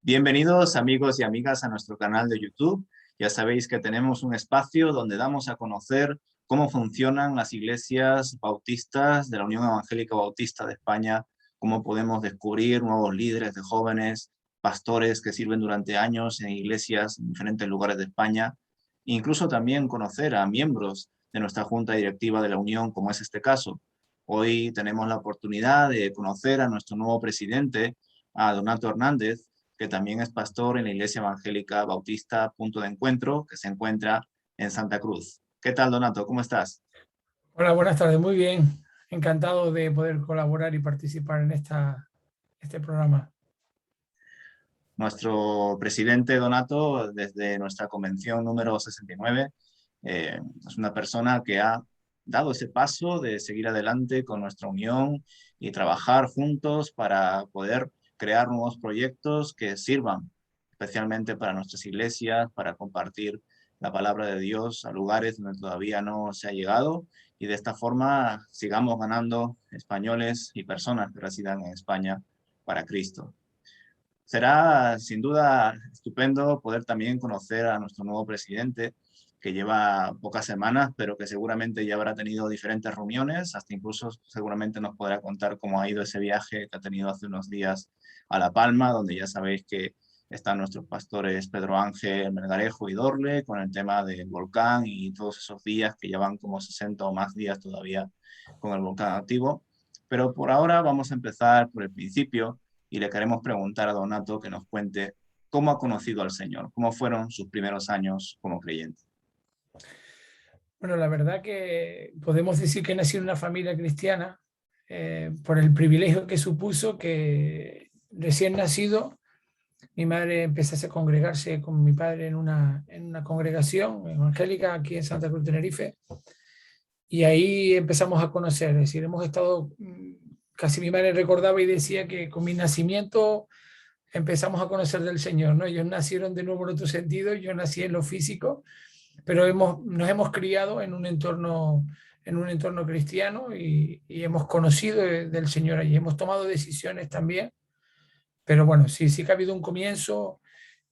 Bienvenidos amigos y amigas a nuestro canal de YouTube. Ya sabéis que tenemos un espacio donde damos a conocer cómo funcionan las iglesias bautistas de la Unión Evangélica Bautista de España, cómo podemos descubrir nuevos líderes de jóvenes, pastores que sirven durante años en iglesias en diferentes lugares de España, e incluso también conocer a miembros de nuestra junta directiva de la Unión, como es este caso. Hoy tenemos la oportunidad de conocer a nuestro nuevo presidente, a Donato Hernández, que también es pastor en la Iglesia Evangélica Bautista Punto de Encuentro, que se encuentra en Santa Cruz. ¿Qué tal, Donato? ¿Cómo estás? Hola, buenas tardes. Muy bien. Encantado de poder colaborar y participar en este programa. Nuestro presidente, Donato, desde nuestra convención número 69, es una persona que ha dado ese paso de seguir adelante con nuestra unión y trabajar juntos para poder crear nuevos proyectos que sirvan especialmente para nuestras iglesias, para compartir la palabra de Dios a lugares donde todavía no se ha llegado, y de esta forma sigamos ganando españoles y personas que residan en España para Cristo. Será sin duda estupendo poder también conocer a nuestro nuevo presidente, que lleva pocas semanas, pero que seguramente ya habrá tenido diferentes reuniones, hasta incluso seguramente nos podrá contar cómo ha ido ese viaje que ha tenido hace unos días a La Palma, donde ya sabéis que están nuestros pastores Pedro Ángel, Melgarejo y Dorle, con el tema del volcán y todos esos días que llevan como 60 o más días todavía con el volcán activo. Pero por ahora vamos a empezar por el principio y le queremos preguntar a Donato que nos cuente cómo ha conocido al Señor, cómo fueron sus primeros años como creyente. Bueno, la verdad que podemos decir que nací en una familia cristiana por el privilegio que supuso que recién nacido mi madre empezase a congregarse con mi padre en una congregación evangélica aquí en Santa Cruz de Tenerife, y ahí empezamos a conocer. Es decir, hemos estado, casi mi madre recordaba y decía que con mi nacimiento empezamos a conocer del Señor, ¿no? Ellos nacieron de nuevo en otro sentido, yo nací en lo físico, pero nos hemos criado en un entorno cristiano y hemos conocido del Señor allí, hemos tomado decisiones también, pero bueno, sí que ha habido un comienzo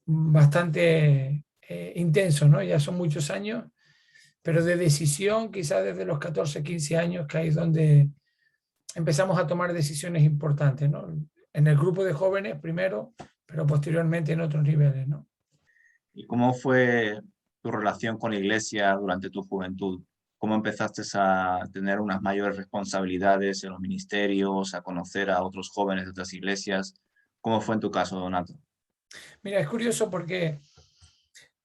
bastante intenso, ¿no? Ya son muchos años, pero de decisión, quizás desde los 14, 15 años, que ahí es donde empezamos a tomar decisiones importantes, ¿no? En el grupo de jóvenes primero, pero posteriormente en otros niveles, ¿no? ¿Y cómo fue tu relación con la iglesia durante tu juventud? ¿Cómo empezaste a tener unas mayores responsabilidades en los ministerios, a conocer a otros jóvenes de otras iglesias? ¿Cómo fue en tu caso, Donato? Mira, es curioso porque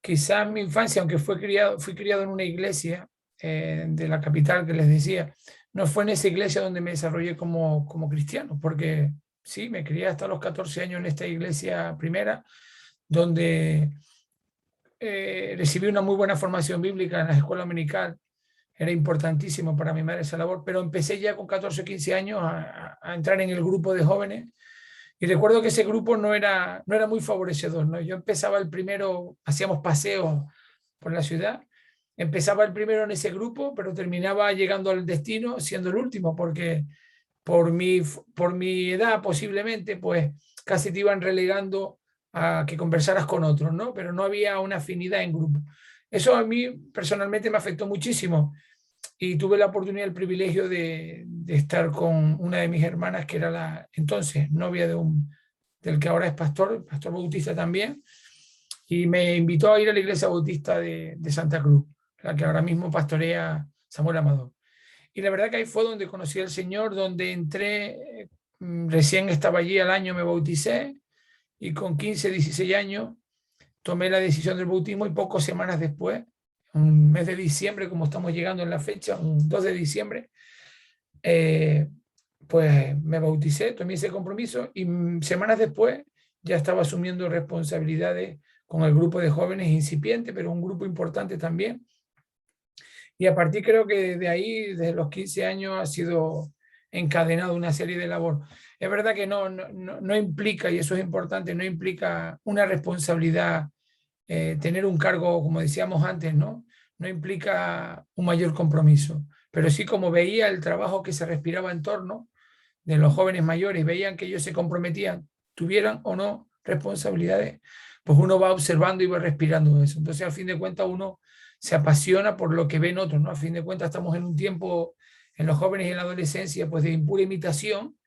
quizás mi infancia, aunque fui criado en una iglesia de la capital que les decía, no fue en esa iglesia donde me desarrollé como cristiano, porque sí, me crié hasta los 14 años en esta iglesia primera, donde recibí una muy buena formación bíblica en la escuela dominical. Era importantísimo para mi madre esa labor, pero empecé ya con 14 o 15 años a entrar en el grupo de jóvenes, y recuerdo que ese grupo no era muy favorecedor, ¿no? Yo empezaba el primero, hacíamos paseos por la ciudad, empezaba el primero en ese grupo, pero terminaba llegando al destino siendo el último, porque por mi edad posiblemente, pues casi te iban relegando a que conversaras con otros, ¿no? Pero no había una afinidad en grupo. Eso a mí personalmente me afectó muchísimo, y tuve la oportunidad, el privilegio de estar con una de mis hermanas, que era la entonces novia del que ahora es pastor bautista también, y me invitó a ir a la iglesia bautista de Santa Cruz, la que ahora mismo pastorea Samuel Amador. Y la verdad que ahí fue donde conocí al Señor, donde entré, recién estaba allí, al año me bauticé, y con 15, 16 años tomé la decisión del bautismo, y pocas semanas después, un mes de diciembre, como estamos llegando en la fecha, un 2 de diciembre, eh, pues me bauticé, tomé ese compromiso, y semanas después ya estaba asumiendo responsabilidades con el grupo de jóvenes incipiente, pero un grupo importante también. Y a partir, creo que de ahí, desde los 15 años, ha sido encadenado una serie de labor. Es verdad que no implica, y eso es importante, no implica una responsabilidad, tener un cargo, como decíamos antes, ¿no? No implica un mayor compromiso, pero sí, como veía el trabajo que se respiraba en torno de los jóvenes mayores, veían que ellos se comprometían, tuvieran o no responsabilidades, pues uno va observando y va respirando eso. Entonces, al fin de cuentas, uno se apasiona por lo que ven otros, ¿no? A fin de cuentas, estamos en un tiempo, en los jóvenes y en la adolescencia, pues de impura imitación,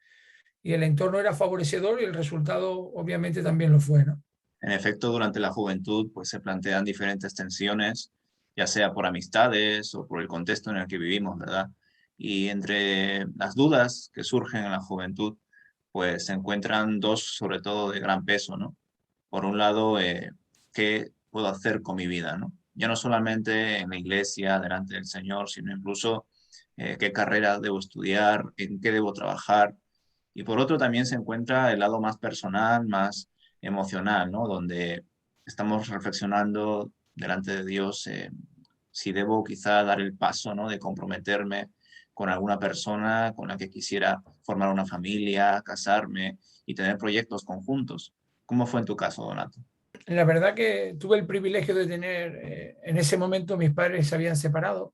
y el entorno era favorecedor y el resultado obviamente también lo fue, ¿no? En efecto, durante la juventud pues, se plantean diferentes tensiones, ya sea por amistades o por el contexto en el que vivimos, ¿verdad? Y entre las dudas que surgen en la juventud, pues se encuentran dos, sobre todo, de gran peso, ¿no? Por un lado, ¿qué puedo hacer con mi vida, ¿no? Ya no solamente en la iglesia, delante del Señor, sino incluso qué carrera debo estudiar, en qué debo trabajar. Y por otro también se encuentra el lado más personal, más emocional, ¿no? Donde estamos reflexionando delante de Dios si debo quizá dar el paso, ¿no? De comprometerme con alguna persona con la que quisiera formar una familia, casarme y tener proyectos conjuntos. ¿Cómo fue en tu caso, Donato? La verdad que tuve el privilegio de tener, en ese momento mis padres se habían separado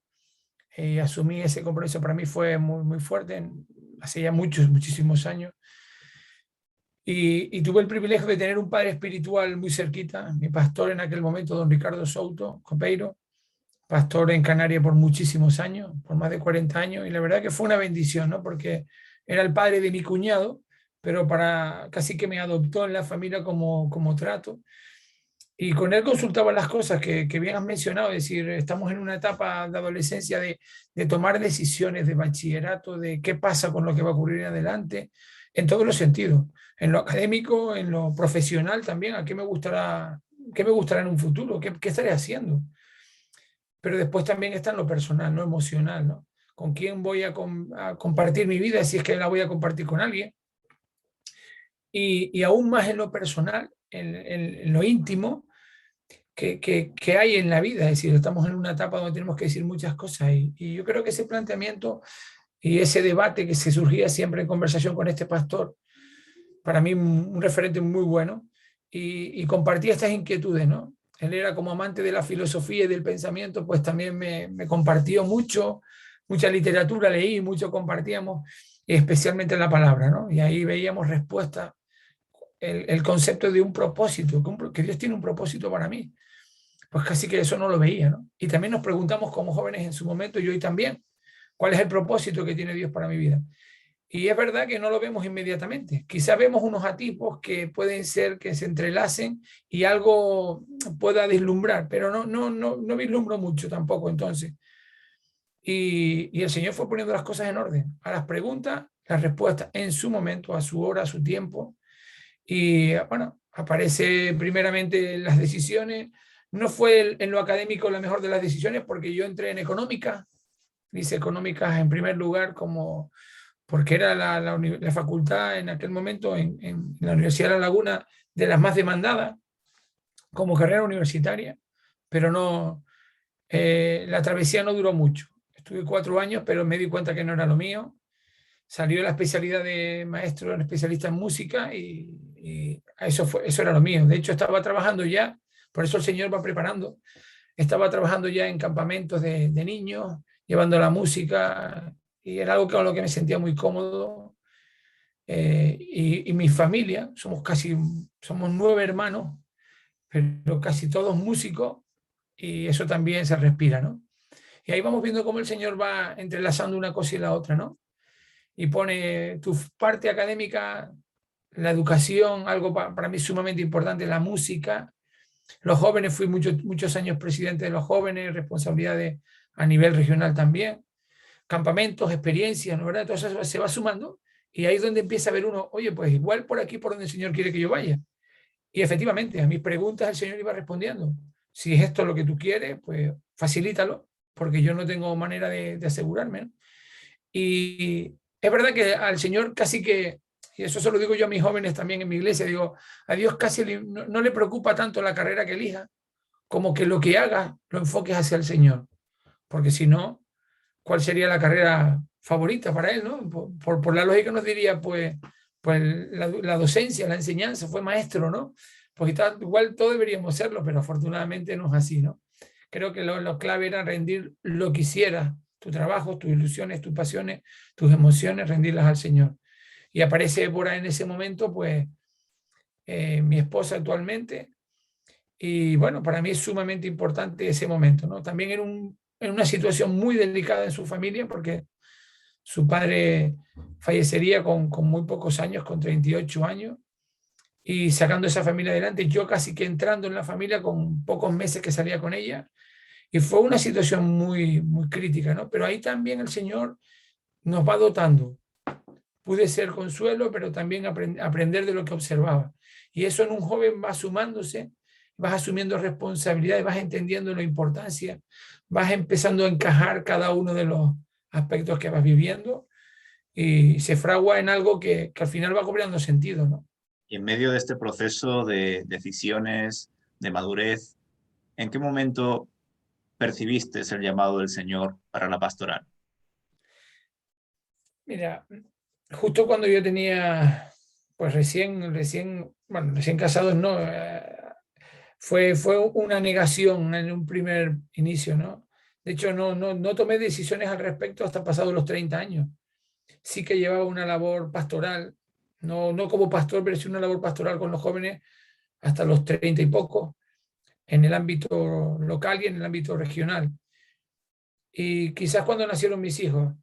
y asumí ese compromiso. Para mí fue muy, muy fuerte, hace ya muchos, muchísimos años. Y tuve el privilegio de tener un padre espiritual muy cerquita, mi pastor en aquel momento, don Ricardo Souto Copeiro, pastor en Canarias por muchísimos años, por más de 40 años, y la verdad que fue una bendición, ¿no? Porque era el padre de mi cuñado, pero para casi que me adoptó en la familia como trato. Y con él consultaba las cosas que bien has mencionado, es decir, estamos en una etapa de adolescencia de tomar decisiones de bachillerato, de qué pasa con lo que va a ocurrir en adelante, en todos los sentidos, en lo académico, en lo profesional también, a qué me gustará en un futuro, qué estaré haciendo. Pero después también está en lo personal, no emocional, ¿no? ¿Con quién voy a compartir mi vida si es que la voy a compartir con alguien? Y aún más en lo personal, en lo íntimo, que hay en la vida. Es decir, estamos en una etapa donde tenemos que decir muchas cosas y yo creo que ese planteamiento y ese debate que se surgía siempre en conversación con este pastor, para mí un referente muy bueno y compartía estas inquietudes, ¿no? Él era como amante de la filosofía y del pensamiento, pues también me compartió mucho, mucha literatura leí, mucho compartíamos, especialmente la palabra, ¿no? Y ahí veíamos respuesta, el concepto de un propósito, que Dios tiene un propósito para mí. Pues casi que eso no lo veía, ¿no? Y también nos preguntamos como jóvenes en su momento, y hoy también, ¿cuál es el propósito que tiene Dios para mi vida? Y es verdad que no lo vemos inmediatamente. Quizá vemos unos atipos que pueden ser que se entrelacen y algo pueda deslumbrar, pero no vislumbro mucho tampoco entonces. Y el Señor fue poniendo las cosas en orden, a las preguntas, las respuestas en su momento, a su hora, a su tiempo. Y bueno, aparece primeramente las decisiones. No fue en lo académico la mejor de las decisiones porque yo entré en económica, hice económicas en primer lugar como porque era la facultad en aquel momento en la Universidad de La Laguna de las más demandadas como carrera universitaria, pero no, la travesía no duró mucho. Estuve 4 años, pero me di cuenta que no era lo mío. Salió la especialidad de maestro, especialista en música y eso era lo mío. De hecho, estaba trabajando ya, por eso el Señor va preparando, estaba trabajando ya en campamentos de niños, llevando la música y era algo con lo que me sentía muy cómodo. Y mi familia, somos 9 hermanos, pero casi todos músicos y eso también se respira, ¿no? Y ahí vamos viendo cómo el Señor va entrelazando una cosa y la otra, ¿no? Y pone tu parte académica, la educación, algo para mí sumamente importante, la música, los jóvenes, fui muchos años presidente de los jóvenes, responsabilidades a nivel regional también, campamentos, experiencias, ¿no? ¿Verdad? Todo eso se va sumando y ahí es donde empieza a ver uno, oye, pues igual por aquí por donde el Señor quiere que yo vaya. Y efectivamente, a mis preguntas el Señor iba respondiendo. Si es esto lo que tú quieres, pues facilítalo, porque yo no tengo manera de asegurarme, ¿no? Y es verdad que al Señor casi que, y eso se lo digo yo a mis jóvenes también en mi iglesia, digo, a Dios casi no le preocupa tanto la carrera que elija, como que lo que haga lo enfoques hacia el Señor, porque si no, ¿cuál sería la carrera favorita para él, ¿no? Por la lógica nos diría, pues la docencia, la enseñanza, fue maestro, ¿no? Porque igual todos deberíamos serlo, pero afortunadamente no es así, ¿no? Creo que lo clave era rendir lo que hicieras, tu trabajo, tus ilusiones, tus pasiones, tus emociones, rendirlas al Señor. Y aparece por ahí en ese momento, pues, mi esposa actualmente. Y bueno, para mí es sumamente importante ese momento, ¿no? También en una situación muy delicada en su familia, porque su padre fallecería con muy pocos años, con 38 años, y sacando esa familia adelante, yo casi que entrando en la familia con pocos meses que salía con ella, y fue una situación muy, muy crítica, ¿no? Pero ahí también el Señor nos va dotando. Pude ser consuelo, pero también aprender de lo que observaba. Y eso en un joven va sumándose, vas asumiendo responsabilidades, vas entendiendo la importancia, vas empezando a encajar cada uno de los aspectos que vas viviendo y se fragua en algo que al final va cobrando sentido, ¿no? Y en medio de este proceso de decisiones, de madurez, ¿en qué momento percibiste el llamado del Señor para la pastoral? Mira, justo cuando yo tenía, pues bueno, recién casados, no, fue una negación en un primer inicio, ¿no? De hecho, no tomé decisiones al respecto hasta pasados los 30 años. Sí que llevaba una labor pastoral, no como pastor, pero sí una labor pastoral con los jóvenes hasta los 30 y poco, en el ámbito local y en el ámbito regional. Y quizás cuando nacieron mis hijos,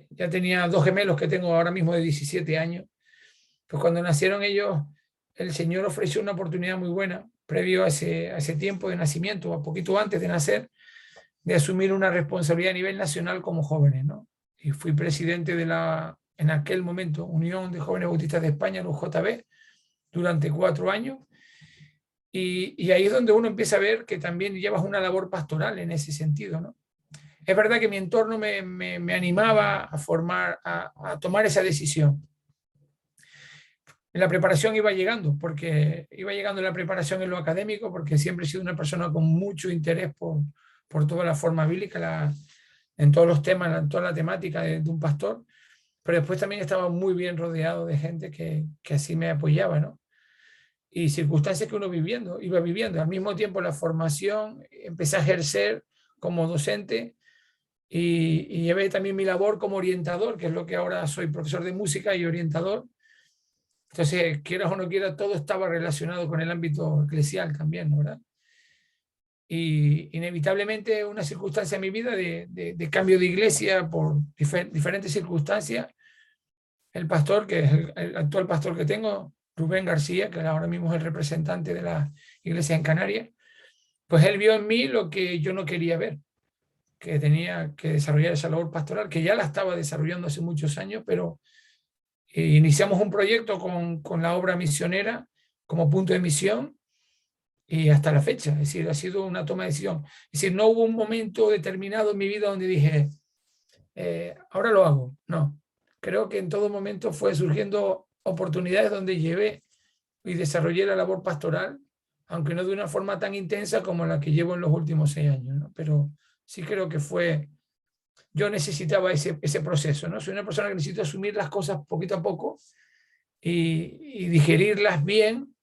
ya tenía dos gemelos que tengo ahora mismo de 17 años, pues cuando nacieron ellos, el Señor ofreció una oportunidad muy buena, previo a ese tiempo de nacimiento, a poquito antes de nacer, de asumir una responsabilidad a nivel nacional como jóvenes, ¿no? Y fui presidente de en aquel momento, Unión de Jóvenes Bautistas de España, la UJB, durante 4 años. Y ahí es donde uno empieza a ver que también llevas una labor pastoral en ese sentido, ¿no? Es verdad que mi entorno me animaba a a tomar esa decisión. La preparación iba llegando, porque iba llegando la preparación en lo académico, porque siempre he sido una persona con mucho interés por toda la forma bíblica, en todos los temas, en toda la temática de un pastor, pero después también estaba muy bien rodeado de gente que así me apoyaba, ¿no? Y circunstancias que uno iba viviendo. Al mismo tiempo la formación, empecé a ejercer como docente y llevé también mi labor como orientador, que es lo que ahora soy, profesor de música y orientador. Entonces, quieras o no quieras, todo estaba relacionado con el ámbito eclesial también, ¿no? ¿Verdad? Y inevitablemente una circunstancia en mi vida de cambio de iglesia por diferentes circunstancias, el pastor, que es el actual pastor que tengo, Rubén García, que ahora mismo es el representante de la iglesia en Canarias, pues él vio en mí lo que yo no quería ver, que tenía que desarrollar esa labor pastoral, que ya la estaba desarrollando hace muchos años, pero iniciamos un proyecto con la obra misionera como punto de misión y hasta la fecha, es decir, ha sido una toma de decisión. Es decir, no hubo un momento determinado en mi vida donde dije, ahora lo hago. No, creo que en todo momento fue surgiendo oportunidades donde llevé y desarrollé la labor pastoral, aunque no de una forma tan intensa como la que llevo en los últimos 6 años, ¿no? Pero sí creo que yo necesitaba ese proceso, ¿no? Soy una persona que necesita asumir las cosas poquito a poco y digerirlas bien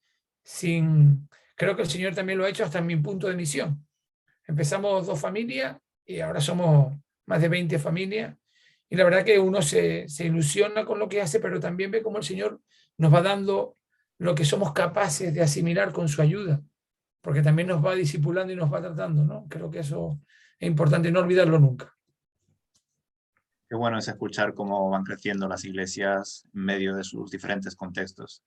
sin... Creo que el Señor también lo ha hecho hasta en mi punto de misión. Empezamos 2 familias y ahora somos más de 20 familias. Y la verdad que uno se ilusiona con lo que hace, pero también ve cómo el Señor nos va dando lo que somos capaces de asimilar con su ayuda, porque también nos va discipulando y nos va tratando, ¿no? Creo que eso es importante, no olvidarlo nunca. Qué bueno es escuchar cómo van creciendo las iglesias en medio de sus diferentes contextos.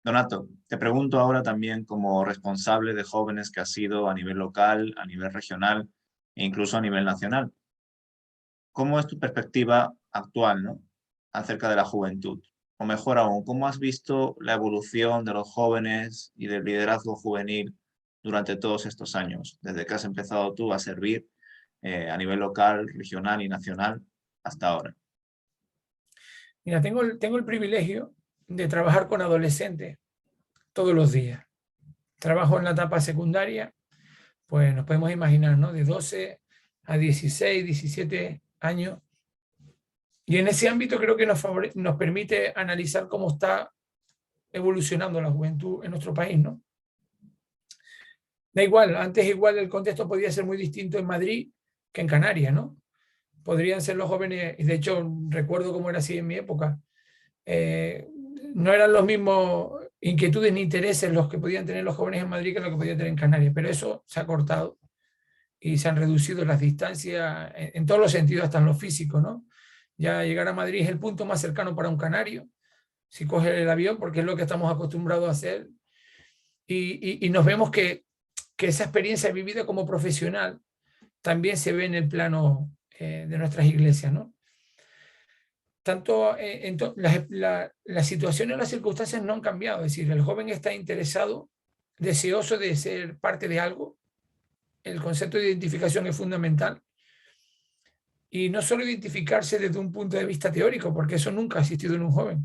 Donato, te pregunto ahora también como responsable de jóvenes que has sido a nivel local, a nivel regional e incluso a nivel nacional. ¿Cómo es tu perspectiva actual, ¿no? Acerca de la juventud? O mejor aún, ¿cómo has visto la evolución de los jóvenes y del liderazgo juvenil durante todos estos años, desde que has empezado tú a servir a nivel local, regional y nacional hasta ahora? Mira, tengo el privilegio de trabajar con adolescentes todos los días. Trabajo en la etapa secundaria, pues nos podemos imaginar, ¿no? De 12 a 16, 17 años. Y en ese ámbito creo que nos permite analizar cómo está evolucionando la juventud en nuestro país, ¿no? Da igual, antes igual el contexto podía ser muy distinto en Madrid que en Canarias, ¿no? Podrían ser los jóvenes, y de hecho recuerdo cómo era así en mi época, no eran los mismos inquietudes ni intereses los que podían tener los jóvenes en Madrid que lo que podían tener en Canarias, pero eso se ha cortado y se han reducido las distancias en todos los sentidos, hasta en lo físico, ¿no? Ya llegar a Madrid es el punto más cercano para un canario, si coge el avión, porque es lo que estamos acostumbrados a hacer, y nos vemos que esa experiencia vivida como profesional también se ve en el plano de nuestras iglesias, ¿no? Tanto las situaciones, las circunstancias no han cambiado, es decir, el joven está interesado, deseoso de ser parte de algo, el concepto de identificación es fundamental, y no solo identificarse desde un punto de vista teórico, porque eso nunca ha existido en un joven.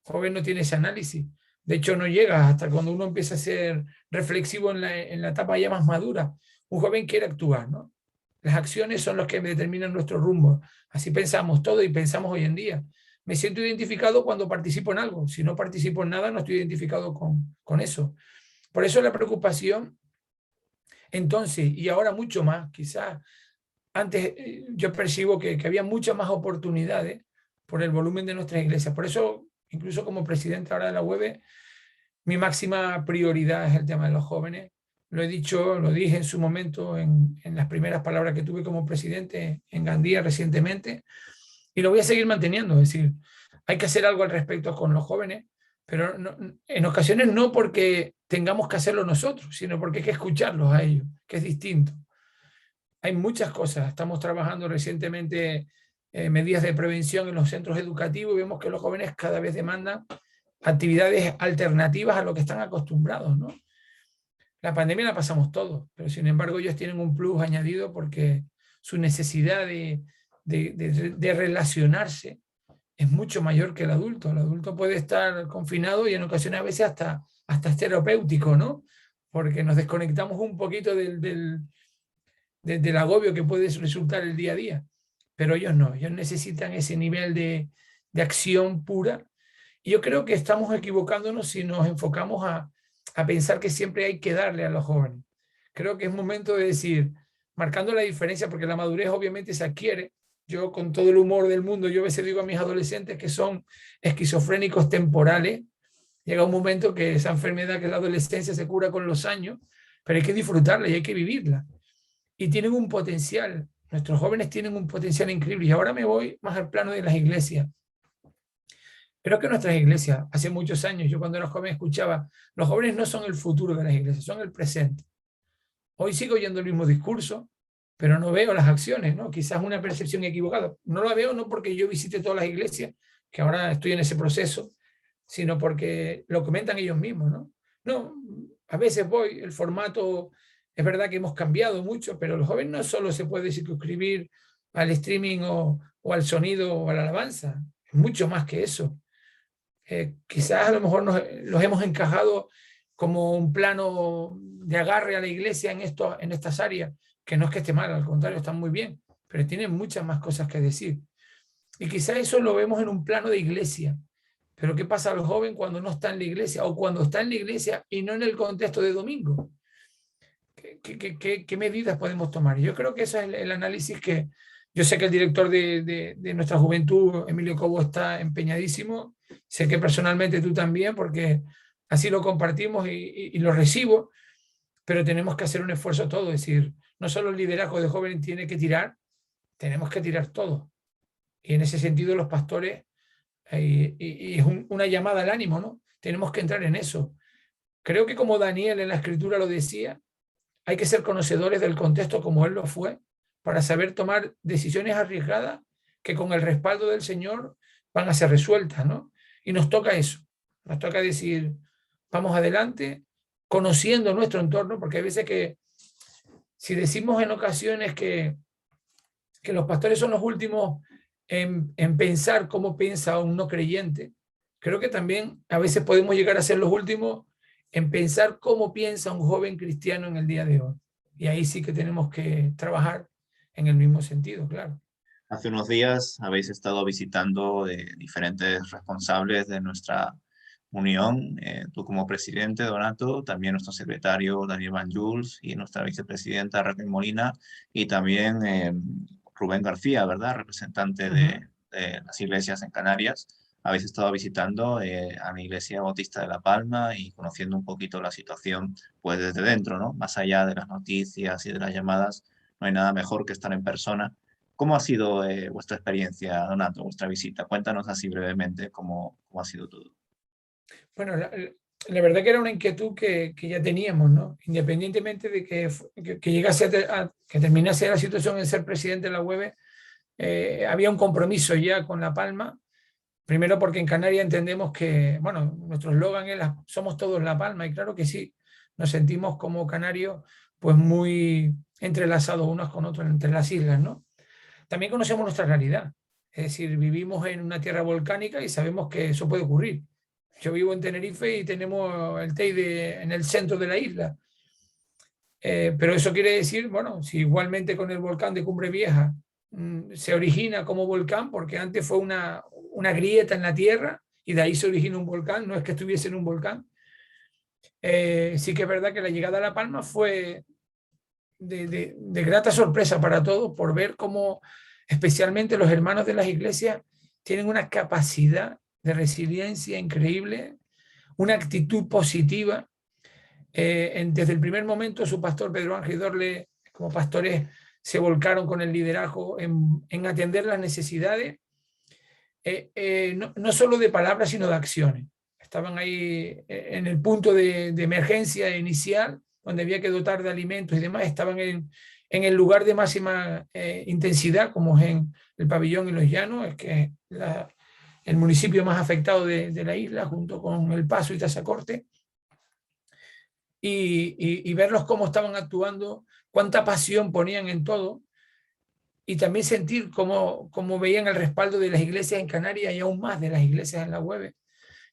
Un joven no tiene ese análisis. De hecho, no llega hasta cuando uno empieza a ser reflexivo en la etapa ya más madura. Un joven quiere actuar, ¿no? Las acciones son las que determinan nuestro rumbo. Así pensamos todo y pensamos hoy en día. Me siento identificado cuando participo en algo. Si no participo en nada, no estoy identificado con eso. Por eso la preocupación, entonces, y ahora mucho más, quizás antes yo percibo que había muchas más oportunidades por el volumen de nuestras iglesias. Por eso, incluso como presidente ahora de la UEB, mi máxima prioridad es el tema de los jóvenes. Lo he dicho, lo dije en su momento en las primeras palabras que tuve como presidente en Gandía recientemente, y lo voy a seguir manteniendo. Es decir, hay que hacer algo al respecto con los jóvenes, pero no, en ocasiones no porque tengamos que hacerlo nosotros, sino porque hay que escucharlos a ellos, que es distinto. Hay muchas cosas. Estamos trabajando recientemente medidas de prevención en los centros educativos y vemos que los jóvenes cada vez demandan actividades alternativas a lo que están acostumbrados, ¿no? La pandemia la pasamos todos, pero sin embargo ellos tienen un plus añadido porque su necesidad de relacionarse es mucho mayor que el adulto. El adulto puede estar confinado y en ocasiones a veces hasta es terapéutico, ¿no? Porque nos desconectamos un poquito del agobio que puede resultar el día a día. Pero ellos no, ellos necesitan ese nivel de acción pura. Y yo creo que estamos equivocándonos si nos enfocamos a pensar que siempre hay que darle a los jóvenes. Creo que es momento de decir, marcando la diferencia, porque la madurez obviamente se adquiere. Yo con todo el humor del mundo, yo a veces digo a mis adolescentes que son esquizofrénicos temporales. Llega un momento que esa enfermedad que es la adolescencia se cura con los años, pero hay que disfrutarla y hay que vivirla. Y tienen un potencial, nuestros jóvenes tienen un potencial increíble. Y ahora me voy más al plano de las iglesias. Creo que nuestras iglesias, hace muchos años, yo cuando era joven escuchaba, los jóvenes no son el futuro de las iglesias, son el presente. Hoy sigo oyendo el mismo discurso, pero no veo las acciones, ¿no? Quizás una percepción equivocada. No la veo no porque yo visite todas las iglesias, que ahora estoy en ese proceso, sino porque lo comentan ellos mismos, ¿no? No, a veces voy, el formato, es verdad que hemos cambiado mucho, pero el joven no solo se puede circunscribir al streaming o al sonido o a la alabanza, es mucho más que eso. Quizás a lo mejor los hemos encajado como un plano de agarre a la iglesia en estas áreas, que no es que esté mal, al contrario, están muy bien, pero tienen muchas más cosas que decir. Y quizás eso lo vemos en un plano de iglesia, pero ¿qué pasa al joven cuando no está en la iglesia o cuando está en la iglesia y no en el contexto de domingo? ¿Qué medidas podemos tomar? Yo creo que ese es el análisis que yo sé que el director de nuestra juventud, Emilio Cobo, está empeñadísimo. Sé que personalmente tú también, porque así lo compartimos y lo recibo, pero tenemos que hacer un esfuerzo todo. Es decir, no solo el liderazgo de jóvenes tiene que tirar, tenemos que tirar todo. Y en ese sentido los pastores, y es una llamada al ánimo, ¿no? Tenemos que entrar en eso. Creo que como Daniel en la escritura lo decía, hay que ser conocedores del contexto como él lo fue, para saber tomar decisiones arriesgadas que con el respaldo del Señor van a ser resueltas, ¿no? Y nos toca eso, nos toca decir, vamos adelante, conociendo nuestro entorno, porque hay veces que si decimos en ocasiones que los pastores son los últimos en pensar cómo piensa un no creyente, creo que también a veces podemos llegar a ser los últimos en pensar cómo piensa un joven cristiano en el día de hoy. Y ahí sí que tenemos que trabajar en el mismo sentido, claro. Hace unos días habéis estado visitando diferentes responsables de nuestra unión, tú como presidente, Donato, también nuestro secretario Daniel Van Jules y nuestra vicepresidenta Raquel Molina y también Rubén García, ¿verdad? Representante de las iglesias en Canarias. habéis estado visitando a la Iglesia Bautista de La Palma y conociendo un poquito la situación pues desde dentro, ¿no? Más allá de las noticias y de las llamadas, no hay nada mejor que estar en persona. ¿Cómo ha sido vuestra experiencia, Donato, vuestra visita? Cuéntanos así brevemente cómo ha sido todo. Bueno, la verdad que era una inquietud que ya teníamos, ¿no? Independientemente de que llegase que terminase la situación en ser presidente de la UEB, había un compromiso ya con La Palma. Primero porque en Canarias entendemos que, bueno, nuestro eslogan es somos todos La Palma, y claro que sí, nos sentimos como canarios pues muy entrelazados unos con otros entre las islas, ¿no? También conocemos nuestra realidad, es decir, vivimos en una tierra volcánica y sabemos que eso puede ocurrir. Yo vivo en Tenerife y tenemos el Teide en el centro de la isla. Pero eso quiere decir, bueno, si igualmente con el volcán de Cumbre Vieja se origina como volcán, porque antes fue una grieta en la tierra y de ahí se origina un volcán, no es que estuviese en un volcán. Sí que es verdad que la llegada a La Palma fue de grata sorpresa para todos por ver cómo especialmente los hermanos de las iglesias tienen una capacidad de resiliencia increíble, una actitud positiva. Desde el primer momento su pastor Pedro Ángel Dorle, como pastores, se volcaron con el liderazgo en atender las necesidades, no solo de palabras, sino de acciones. Estaban ahí en el punto de emergencia inicial, donde había que dotar de alimentos y demás, estaban en el lugar de máxima intensidad, como es en el Pabellón y Los Llanos, es que es el municipio más afectado de la isla, junto con El Paso y Tazacorte, y verlos cómo estaban actuando, cuánta pasión ponían en todo, y también sentir cómo veían el respaldo de las iglesias en Canarias y aún más de las iglesias en la UEB,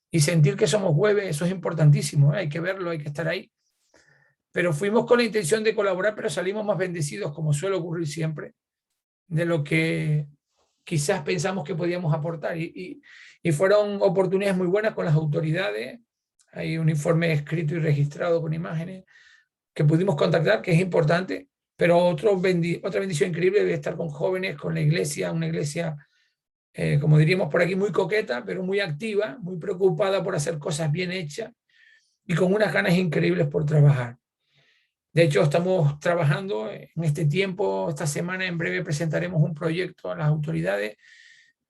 y sentir que somos UEB, eso es importantísimo, hay que verlo, hay que estar ahí. Pero fuimos con la intención de colaborar, pero salimos más bendecidos, como suele ocurrir siempre, de lo que quizás pensamos que podíamos aportar. Y fueron oportunidades muy buenas con las autoridades. Hay un informe escrito y registrado con imágenes que pudimos contactar, que es importante, pero otra bendición increíble de estar con jóvenes, con la iglesia, una iglesia, como diríamos por aquí, muy coqueta, pero muy activa, muy preocupada por hacer cosas bien hechas y con unas ganas increíbles por trabajar. De hecho, estamos trabajando en este tiempo, esta semana en breve presentaremos un proyecto a las autoridades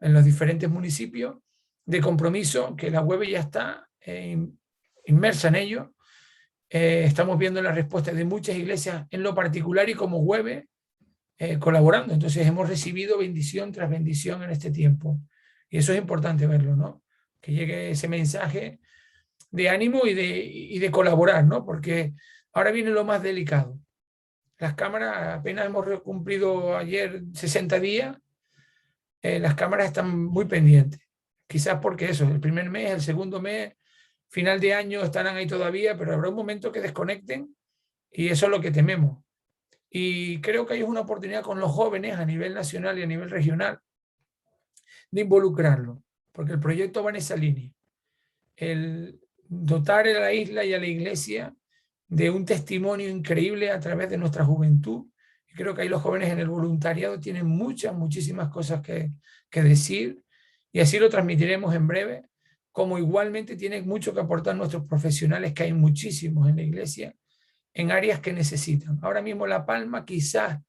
en los diferentes municipios de compromiso, que la web ya está inmersa en ello. Estamos viendo la respuesta de muchas iglesias en lo particular y como web colaborando. Entonces hemos recibido bendición tras bendición en este tiempo. Y eso es importante verlo, ¿no? Que llegue ese mensaje de ánimo y de colaborar, ¿no? Porque ahora viene lo más delicado. Las cámaras, apenas hemos cumplido ayer 60 días, las cámaras están muy pendientes. Quizás porque eso, el primer mes, el segundo mes, final de año estarán ahí todavía, pero habrá un momento que desconecten y eso es lo que tememos. Y creo que hay una oportunidad con los jóvenes a nivel nacional y a nivel regional de involucrarlo, porque el proyecto va en esa línea. El dotar a la isla y a la iglesia de un testimonio increíble a través de nuestra juventud. Y creo que ahí los jóvenes en el voluntariado tienen muchísimas cosas que decir, y así lo transmitiremos en breve, como igualmente tienen mucho que aportar nuestros profesionales, que hay muchísimos en la iglesia, en áreas que necesitan. Ahora mismo La Palma, quizás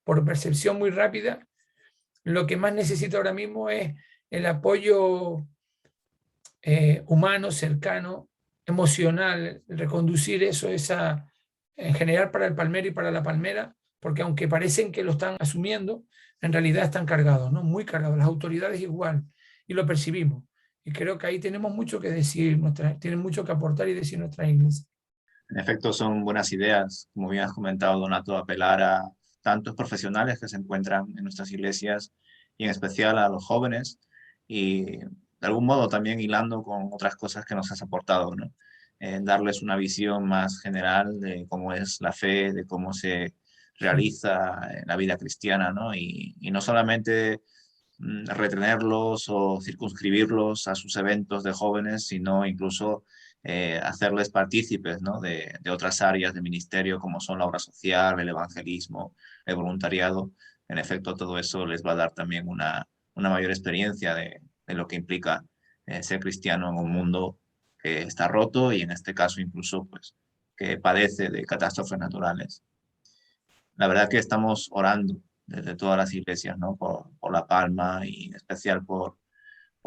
por percepción muy rápida, lo que más necesita ahora mismo es el apoyo humano, cercano, emocional, reconducir eso, en general para el palmero y para la palmera, porque aunque parecen que lo están asumiendo, en realidad están cargados, ¿no? Muy cargados. Las autoridades igual, y lo percibimos. Y creo que ahí tenemos mucho que decir, tienen mucho que aportar y decir nuestras iglesias. En efecto, son buenas ideas, como bien has comentado, Donato, apelar a tantos profesionales que se encuentran en nuestras iglesias y en especial a los jóvenes y de algún modo también hilando con otras cosas que nos has aportado, ¿no? Darles una visión más general de cómo es la fe, de cómo se realiza la vida cristiana, ¿no? Y no solamente retenerlos o circunscribirlos a sus eventos de jóvenes, sino incluso hacerles partícipes, ¿no? de otras áreas de ministerio como son la obra social, el evangelismo, el voluntariado. En efecto, todo eso les va a dar también una mayor experiencia de lo que implica ser cristiano en un mundo que está roto y en este caso incluso pues, que padece de catástrofes naturales. La verdad que estamos orando desde todas las iglesias, ¿no? Por La Palma y en especial por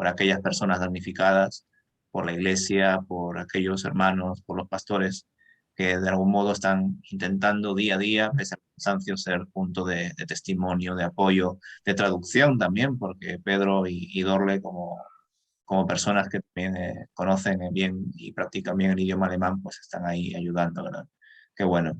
aquellas personas damnificadas, por la iglesia, por aquellos hermanos, por los pastores que de algún modo están intentando día a día, pese al cansancio, ser punto de testimonio, de apoyo, de traducción también, porque Pedro y Dorle, como personas que también conocen bien y practican bien el idioma alemán, pues están ahí ayudando, ¿verdad? Qué bueno.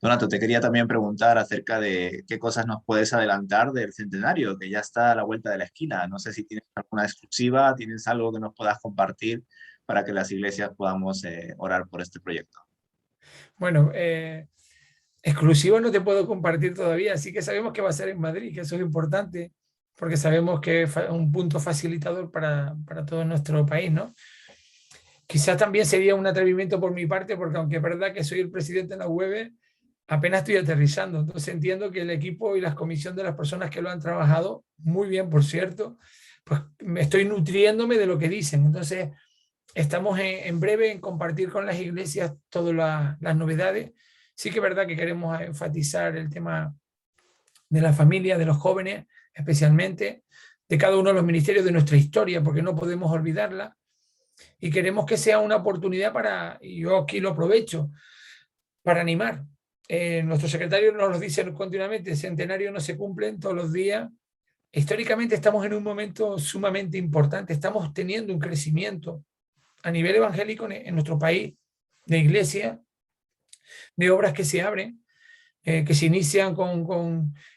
Donato, te quería también preguntar acerca de qué cosas nos puedes adelantar del centenario, que ya está a la vuelta de la esquina. No sé si tienes alguna exclusiva, tienes algo que nos puedas compartir para que las iglesias podamos orar por este proyecto. Bueno, exclusivo no te puedo compartir todavía, así que sabemos que va a ser en Madrid, que eso es importante, porque sabemos que es un punto facilitador para todo nuestro país, ¿no? Quizás también sería un atrevimiento por mi parte, porque aunque es verdad que soy el presidente de la web, apenas estoy aterrizando. Entonces entiendo que el equipo y la comisión de las personas que lo han trabajado, muy bien, por cierto, pues me estoy nutriéndome de lo que dicen. Entonces estamos en breve en compartir con las iglesias todas las novedades. Sí que es verdad que queremos enfatizar el tema de la familia, de los jóvenes, especialmente, de cada uno de los ministerios de nuestra historia, porque no podemos olvidarla. Y queremos que sea una oportunidad para, y yo aquí lo aprovecho, para animar. Nuestro secretario nos lo dice continuamente, el centenario no se cumplen todos los días. Históricamente estamos en un momento sumamente importante, estamos teniendo un crecimiento a nivel evangélico en nuestro país, de iglesia, de obras que se abren, que se inician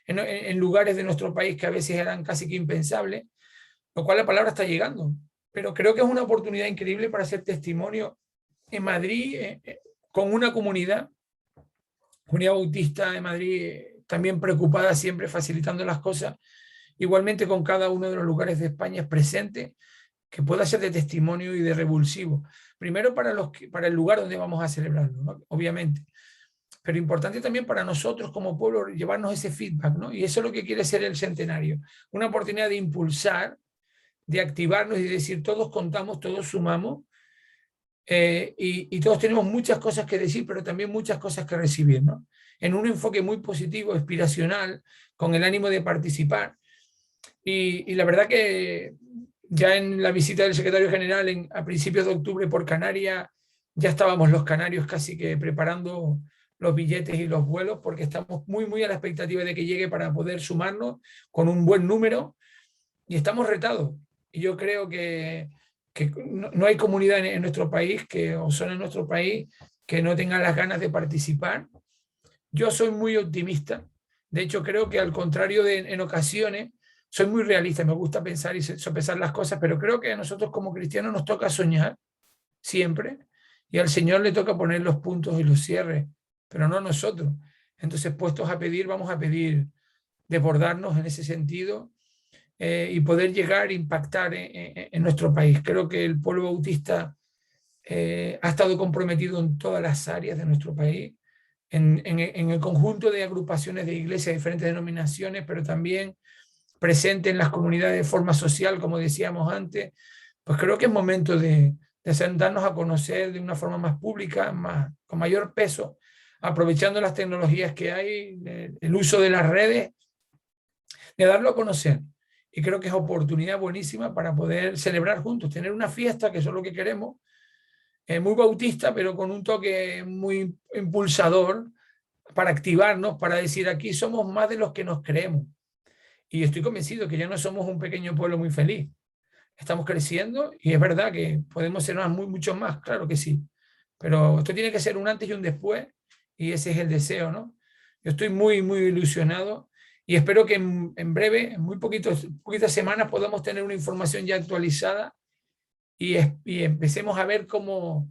en lugares de nuestro país que a veces eran casi que impensables, lo cual la palabra está llegando. Pero creo que es una oportunidad increíble para hacer testimonio en Madrid, con una comunidad bautista de Madrid, también preocupada, siempre facilitando las cosas, igualmente con cada uno de los lugares de España presente, que pueda ser de testimonio y de revulsivo. Primero para el lugar donde vamos a celebrarlo, ¿no? Obviamente, pero importante también para nosotros como pueblo llevarnos ese feedback, ¿no? Y eso es lo que quiere ser el centenario, una oportunidad de impulsar, de activarnos y decir todos contamos, todos sumamos, y todos tenemos muchas cosas que decir, pero también muchas cosas que recibir, ¿no? En un enfoque muy positivo, inspiracional, con el ánimo de participar. Y la verdad que ya en la visita del secretario general a principios de octubre por Canarias, ya estábamos los canarios casi que preparando los billetes y los vuelos, porque estamos muy, muy a la expectativa de que llegue para poder sumarnos con un buen número, y estamos retados. Y yo creo que no hay comunidad en nuestro país, o son en nuestro país, que no tengan las ganas de participar. Yo soy muy optimista. De hecho, creo que al contrario en ocasiones, soy muy realista, me gusta pensar y sopesar las cosas, pero creo que a nosotros como cristianos nos toca soñar siempre, y al Señor le toca poner los puntos y los cierres, pero no a nosotros. Entonces, puestos a pedir, vamos a pedir desbordarnos en ese sentido, y poder llegar e impactar en nuestro país. Creo que el pueblo bautista ha estado comprometido en todas las áreas de nuestro país, en el conjunto de agrupaciones de iglesias de diferentes denominaciones, pero también presente en las comunidades de forma social, como decíamos antes. Pues creo que es momento de darnos a conocer de una forma más pública, con mayor peso, aprovechando las tecnologías que hay, el uso de las redes, de darlo a conocer. Y creo que es oportunidad buenísima para poder celebrar juntos, tener una fiesta, que eso es lo que queremos, muy bautista, pero con un toque muy impulsador, para activarnos, para decir aquí somos más de los que nos creemos. Y estoy convencido que ya no somos un pequeño pueblo muy feliz. Estamos creciendo y es verdad que podemos ser muchos más, claro que sí. Pero esto tiene que ser un antes y un después, y ese es el deseo, ¿no? Yo estoy muy, muy ilusionado y espero que en breve, en poquitas semanas, podamos tener una información ya actualizada, y empecemos a ver cómo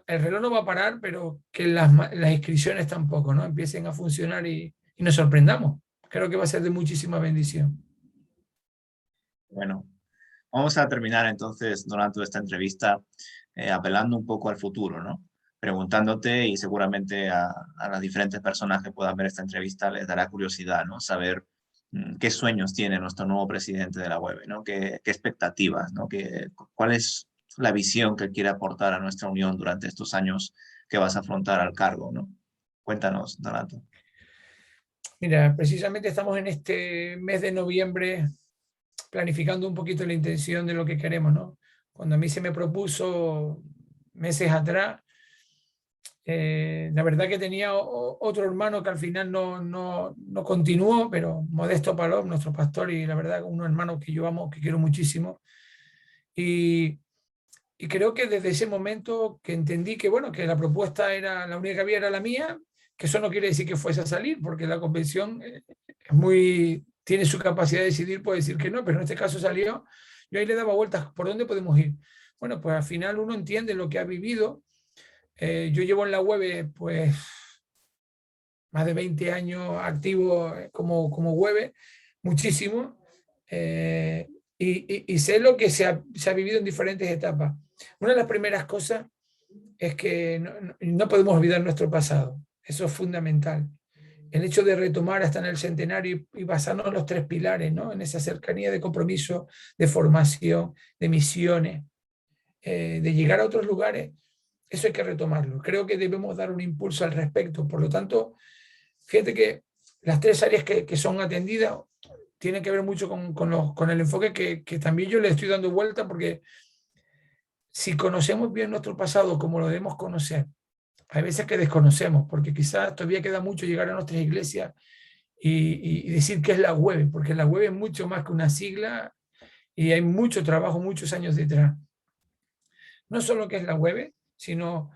el reloj no va a parar, pero que las inscripciones tampoco, ¿no? Empiecen a funcionar y nos sorprendamos. Creo que va a ser de muchísima bendición. Bueno, vamos a terminar entonces durante esta entrevista apelando un poco al futuro, ¿no? Preguntándote y seguramente a las diferentes personas que puedan ver esta entrevista les dará curiosidad, ¿no? Saber qué sueños tiene nuestro nuevo presidente de la UEB, ¿no? Qué expectativas, ¿no? ¿Cuál es la visión que quiere aportar a nuestra unión durante estos años que vas a afrontar al cargo, ¿no? Cuéntanos, Donato. Mira, precisamente estamos en este mes de noviembre planificando un poquito la intención de lo que queremos, ¿no? Cuando a mí se me propuso meses atrás, la verdad que tenía otro hermano que al final no continuó, pero Modesto Palop, nuestro pastor, y la verdad un hermano que yo amo, que quiero muchísimo. Y, y creo que desde ese momento que entendí que, bueno, que la propuesta era, la única que había era la mía, que eso no quiere decir que fuese a salir, porque la convención es muy, tiene su capacidad de decidir, puede decir que no, pero en este caso salió. Yo ahí le daba vueltas, ¿por dónde podemos ir? Bueno, pues al final uno entiende lo que ha vivido. Yo llevo en la web, pues, más de 20 años activo como web, muchísimo, y sé lo que se ha vivido en diferentes etapas. Una de las primeras cosas es que no podemos olvidar nuestro pasado, eso es fundamental. El hecho de retomar hasta en el centenario y basarnos en los tres pilares, ¿no? En esa cercanía de compromiso, de formación, de misiones, de llegar a otros lugares, eso hay que retomarlo. Creo que debemos dar un impulso al respecto. Por lo tanto, fíjate que las tres áreas que son atendidas tienen que ver mucho con el enfoque que también yo le estoy dando vuelta, porque si conocemos bien nuestro pasado como lo debemos conocer, hay veces que desconocemos, porque quizás todavía queda mucho llegar a nuestras iglesias y decir qué es la web, porque la web es mucho más que una sigla y hay mucho trabajo, muchos años detrás. No solo qué es la web, sino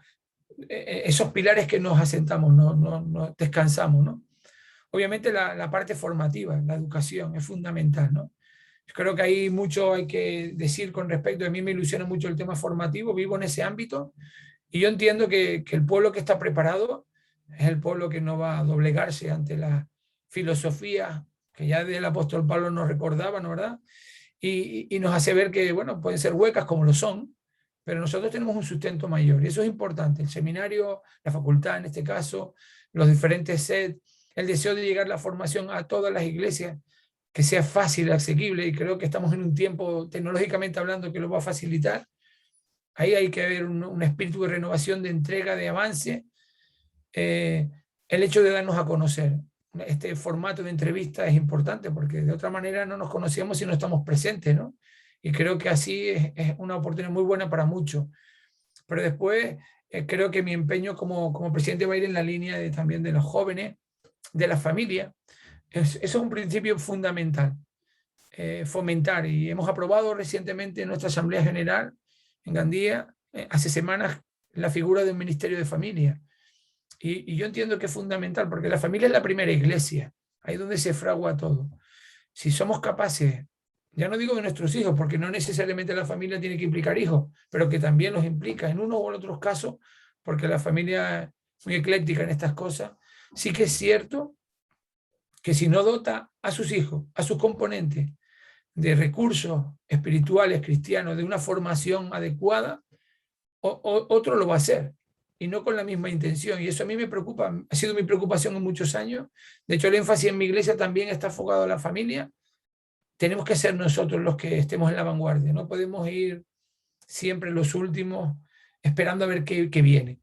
esos pilares que nos asentamos, no descansamos, ¿no? Obviamente la parte formativa, la educación es fundamental, ¿no? Yo creo que hay mucho hay que decir con respecto, a mí me ilusiona mucho el tema formativo, vivo en ese ámbito y yo entiendo que el pueblo que está preparado es el pueblo que no va a doblegarse ante la filosofía que ya del apóstol Pablo nos recordaba, ¿no, verdad? Y nos hace ver que, bueno, pueden ser huecas como lo son, pero nosotros tenemos un sustento mayor y eso es importante. El seminario, la facultad en este caso, los diferentes sets, el deseo de llegar la formación a todas las iglesias, que sea fácil, asequible, y creo que estamos en un tiempo tecnológicamente hablando que lo va a facilitar. Ahí hay que ver un espíritu de renovación, de entrega, de avance. Eh, el hecho de darnos a conocer. Este formato de entrevista es importante porque de otra manera no nos conocíamos si no estamos presentes, ¿no? Y creo que así es una oportunidad muy buena para muchos. Pero después creo que mi empeño como presidente va a ir en la línea también de los jóvenes, de la familia. Eso es un principio fundamental, fomentar. Y hemos aprobado recientemente en nuestra Asamblea General en Gandía, hace semanas, la figura de un Ministerio de Familia. Y yo entiendo que es fundamental porque la familia es la primera iglesia, ahí donde se fragua todo. Si somos capaces, ya no digo de nuestros hijos, porque no necesariamente la familia tiene que implicar hijos, pero que también los implica en uno u otros casos, porque la familia es muy ecléctica en estas cosas, sí que es cierto que si no dota a sus hijos, a sus componentes, de recursos espirituales cristianos, de una formación adecuada, otro lo va a hacer y no con la misma intención. Y eso a mí me preocupa, ha sido mi preocupación en muchos años. De hecho, el énfasis en mi iglesia también está enfocado a la familia. Tenemos que ser nosotros los que estemos en la vanguardia, no podemos ir siempre los últimos esperando a ver qué viene.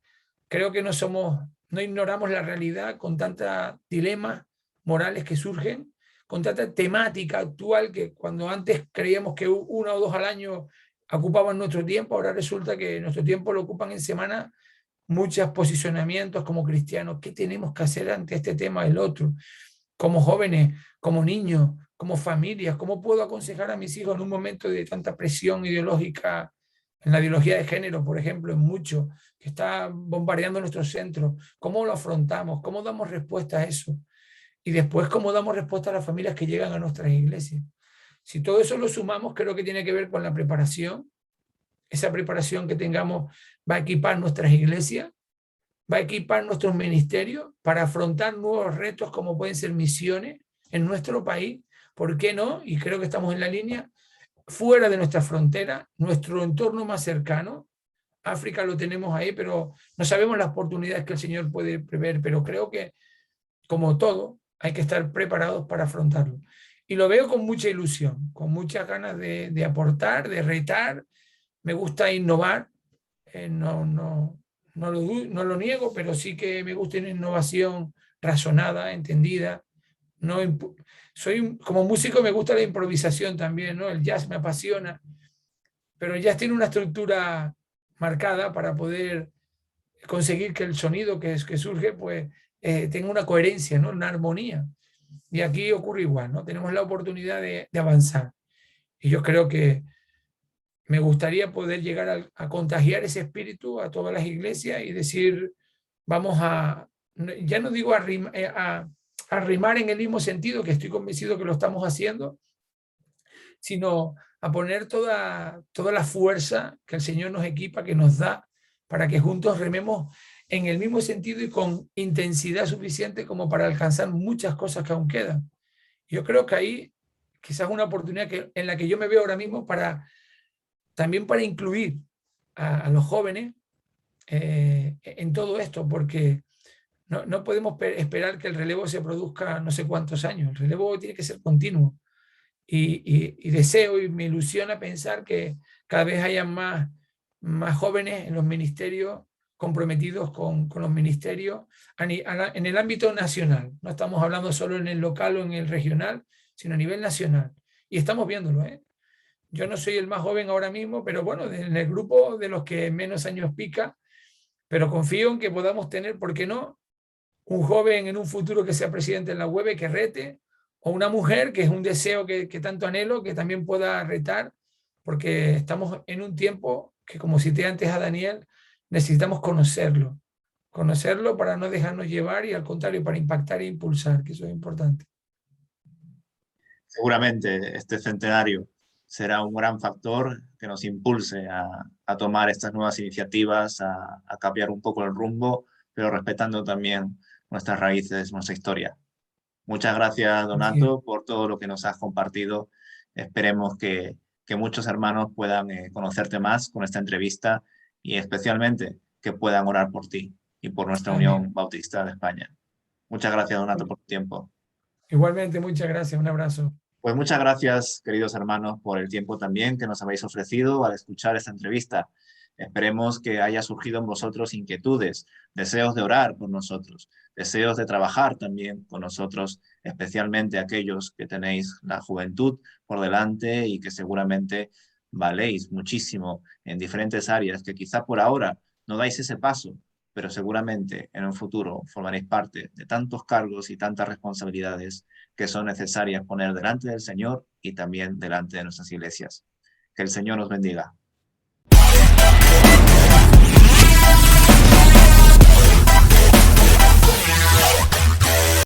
Creo que no ignoramos la realidad con tantos dilemas morales que surgen, con tanta temática actual que cuando antes creíamos que una o dos al año ocupaban nuestro tiempo, ahora resulta que nuestro tiempo lo ocupan en semana muchos posicionamientos como cristianos. ¿Qué tenemos que hacer ante este tema del otro? Como jóvenes, como niños, como familias, ¿cómo puedo aconsejar a mis hijos en un momento de tanta presión ideológica, en la ideología de género, por ejemplo, en mucho, que está bombardeando nuestros centros? ¿Cómo lo afrontamos? ¿Cómo damos respuesta a eso? Y después, ¿cómo damos respuesta a las familias que llegan a nuestras iglesias? Si todo eso lo sumamos, creo que tiene que ver con la preparación. Esa preparación que tengamos va a equipar nuestras iglesias, va a equipar nuestros ministerios para afrontar nuevos retos como pueden ser misiones en nuestro país, ¿por qué no? Y creo que estamos en la línea, fuera de nuestra frontera, nuestro entorno más cercano. África lo tenemos ahí, pero no sabemos las oportunidades que el Señor puede prever, pero creo que, como todo, hay que estar preparados para afrontarlo. y lo veo con mucha ilusión, con muchas ganas de aportar, de retar. Me gusta innovar, no lo niego, pero sí que me gusta una innovación razonada, entendida. No, como músico me gusta la improvisación también, ¿no? El jazz me apasiona, pero el jazz tiene una estructura marcada para poder conseguir que el sonido que surge pues tenga una coherencia, ¿no? Una armonía. Y aquí ocurre igual, ¿no? Tenemos la oportunidad de avanzar. Y yo creo que me gustaría poder llegar a contagiar ese espíritu a todas las iglesias y decir, vamos ya no digo a rimar en el mismo sentido, que estoy convencido que lo estamos haciendo, sino a poner toda la fuerza que el Señor nos equipa, que nos da, para que juntos rememos en el mismo sentido y con intensidad suficiente como para alcanzar muchas cosas que aún quedan. Yo creo que ahí quizás una oportunidad en la que yo me veo ahora mismo también para incluir a los jóvenes en todo esto, porque no podemos esperar que el relevo se produzca no sé cuántos años. El relevo tiene que ser continuo. Y deseo y me ilusiona pensar que cada vez haya más jóvenes en los ministerios comprometidos con los ministerios en el ámbito nacional. No estamos hablando solo en el local o en el regional, sino a nivel nacional. Y estamos viéndolo, ¿eh? Yo no soy el más joven ahora mismo, pero bueno, en el grupo de los que menos años pica, pero confío en que podamos tener, ¿por qué no?, un joven en un futuro que sea presidente en la web que rete, o una mujer, que es un deseo que tanto anhelo, que también pueda retar, porque estamos en un tiempo que, como cité antes a Daniel, necesitamos conocerlo para no dejarnos llevar y al contrario, para impactar e impulsar, que eso es importante. Seguramente este centenario será un gran factor que nos impulse a tomar estas nuevas iniciativas, a cambiar un poco el rumbo, pero respetando también nuestras raíces, nuestra historia. Muchas gracias, Donato, por todo lo que nos has compartido. Esperemos que muchos hermanos puedan conocerte más con esta entrevista y especialmente que puedan orar por ti y por nuestra Amén. Unión Bautista de España. Muchas gracias, Donato, por tu tiempo. Igualmente, muchas gracias. Un abrazo. Pues muchas gracias, queridos hermanos, por el tiempo también que nos habéis ofrecido al escuchar esta entrevista. Esperemos que haya surgido en vosotros inquietudes, deseos de orar por nosotros, deseos de trabajar también con nosotros, especialmente aquellos que tenéis la juventud por delante y que seguramente valéis muchísimo en diferentes áreas que quizá por ahora no dais ese paso, pero seguramente en un futuro formaréis parte de tantos cargos y tantas responsabilidades que son necesarias poner delante del Señor y también delante de nuestras iglesias. Que el Señor nos bendiga.